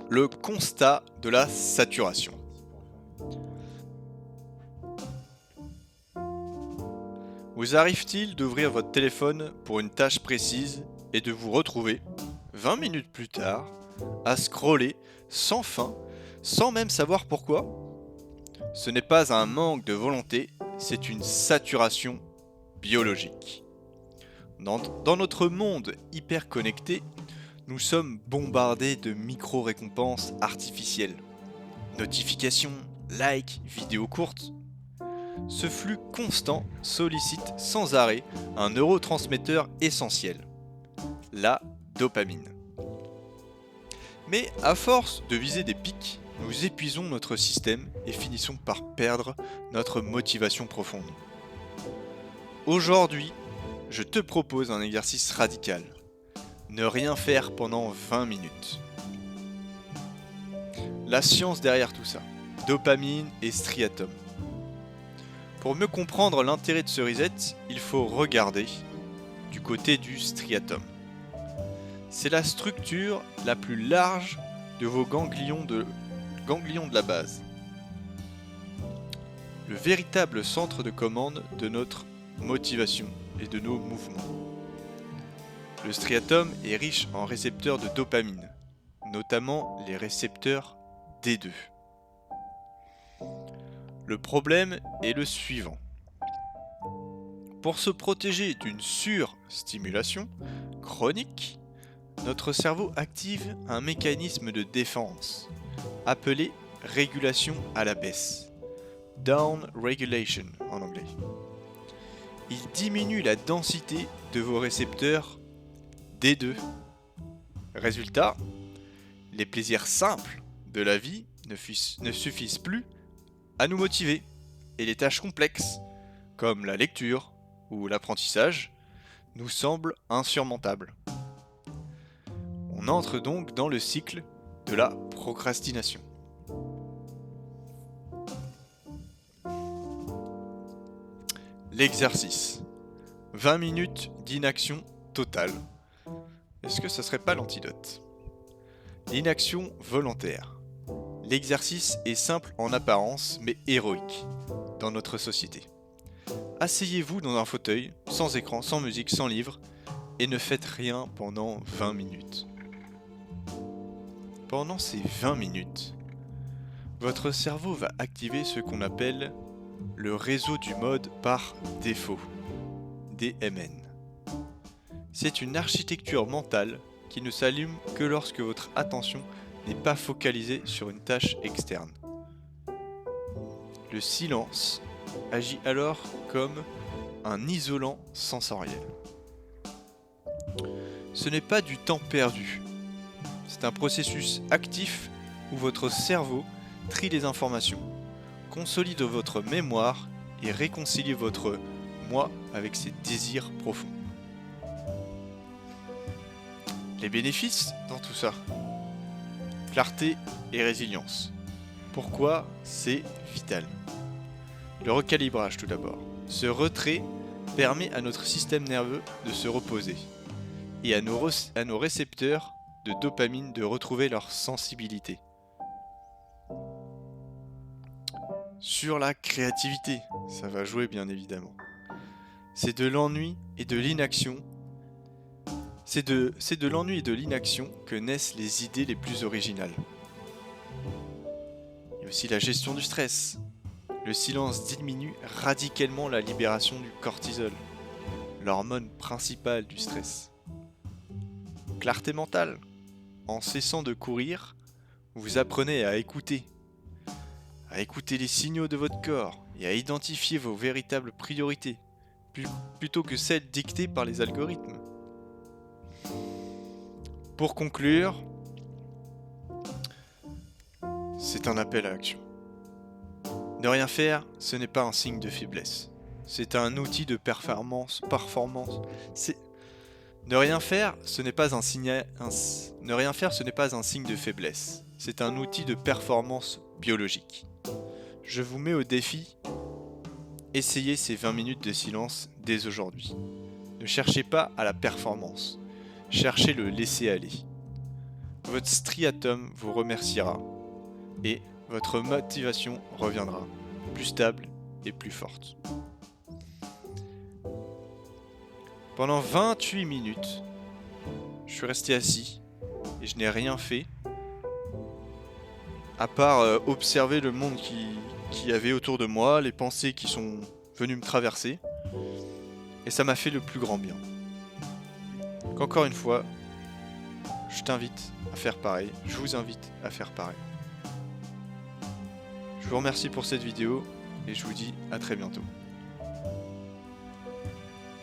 le constat de la saturation. Vous arrive-t-il d'ouvrir votre téléphone pour une tâche précise et de vous retrouver, 20 minutes plus tard, à scroller sans fin, sans même savoir pourquoi? Ce n'est pas un manque de volonté, c'est une saturation biologique. Dans notre monde hyper connecté, nous sommes bombardés de micro-récompenses artificielles. Notifications, likes, vidéos courtes. Ce flux constant sollicite sans arrêt un neurotransmetteur essentiel, la dopamine. Mais à force de viser des pics, nous épuisons notre système et finissons par perdre notre motivation profonde. Aujourd'hui, je te propose un exercice radical. Ne rien faire pendant 20 minutes. La science derrière tout ça. Dopamine et striatum. Pour mieux comprendre l'intérêt de ce reset, il faut regarder du côté du striatum. C'est la structure la plus large de vos ganglions de la base. Le véritable centre de commande de notre motivation et de nos mouvements. Le striatum est riche en récepteurs de dopamine, notamment les récepteurs D2. Le problème est le suivant. Pour se protéger d'une surstimulation chronique, notre cerveau active un mécanisme de défense, appelé régulation à la baisse, down regulation en anglais. Il diminue la densité de vos récepteurs D2. Résultat, les plaisirs simples de la vie ne suffisent plus à nous motiver, et les tâches complexes, comme la lecture ou l'apprentissage, nous semblent insurmontables. On entre donc dans le cycle de la procrastination. L'exercice. 20 minutes d'inaction totale. Est-ce que ça serait pas l'antidote? L'inaction volontaire. L'exercice est simple en apparence, mais héroïque dans notre société. Asseyez-vous dans un fauteuil, sans écran, sans musique, sans livre, et ne faites rien pendant 20 minutes. Pendant ces 20 minutes, votre cerveau va activer ce qu'on appelle le réseau du mode par défaut, DMN. C'est une architecture mentale qui ne s'allume que lorsque votre attention n'est pas focalisée sur une tâche externe. Le silence agit alors comme un isolant sensoriel. Ce n'est pas du temps perdu. C'est un processus actif où votre cerveau trie les informations, consolide votre mémoire et réconcilie votre moi avec ses désirs profonds. Les bénéfices dans tout ça? Clarté et résilience. Pourquoi c'est vital? Le recalibrage tout d'abord. Ce retrait permet à notre système nerveux de se reposer et à nos récepteurs de dopamine de retrouver leur sensibilité. Sur la créativité, ça va jouer bien évidemment. C'est de l'ennui et de l'inaction. C'est de l'ennui et de l'inaction que naissent les idées les plus originales. Il y a aussi la gestion du stress. Le silence diminue radicalement la libération du cortisol, l'hormone principale du stress. Clarté mentale. En cessant de courir, vous apprenez à écouter les signaux de votre corps et à identifier vos véritables priorités, plutôt que celles dictées par les algorithmes. Pour conclure, c'est un appel à l'action. Ne rien faire, ce n'est pas un signe de faiblesse. C'est un outil de performance. Ne rien faire, ce n'est pas un signe de faiblesse. C'est un outil de performance biologique. Je vous mets au défi. Essayez ces 20 minutes de silence dès aujourd'hui. Ne cherchez pas à la performance. Cherchez le laisser aller. votre striatum vous remerciera et votre motivation reviendra, plus stable et plus forte. Pendant 28 minutes, je suis resté assis et je n'ai rien fait à part observer le monde qui y avait autour de moi, les pensées qui sont venues me traverser, et ça m'a fait le plus grand bien. Donc encore une fois, je t'invite à faire pareil, je vous invite à faire pareil. Je vous remercie pour cette vidéo et je vous dis à très bientôt.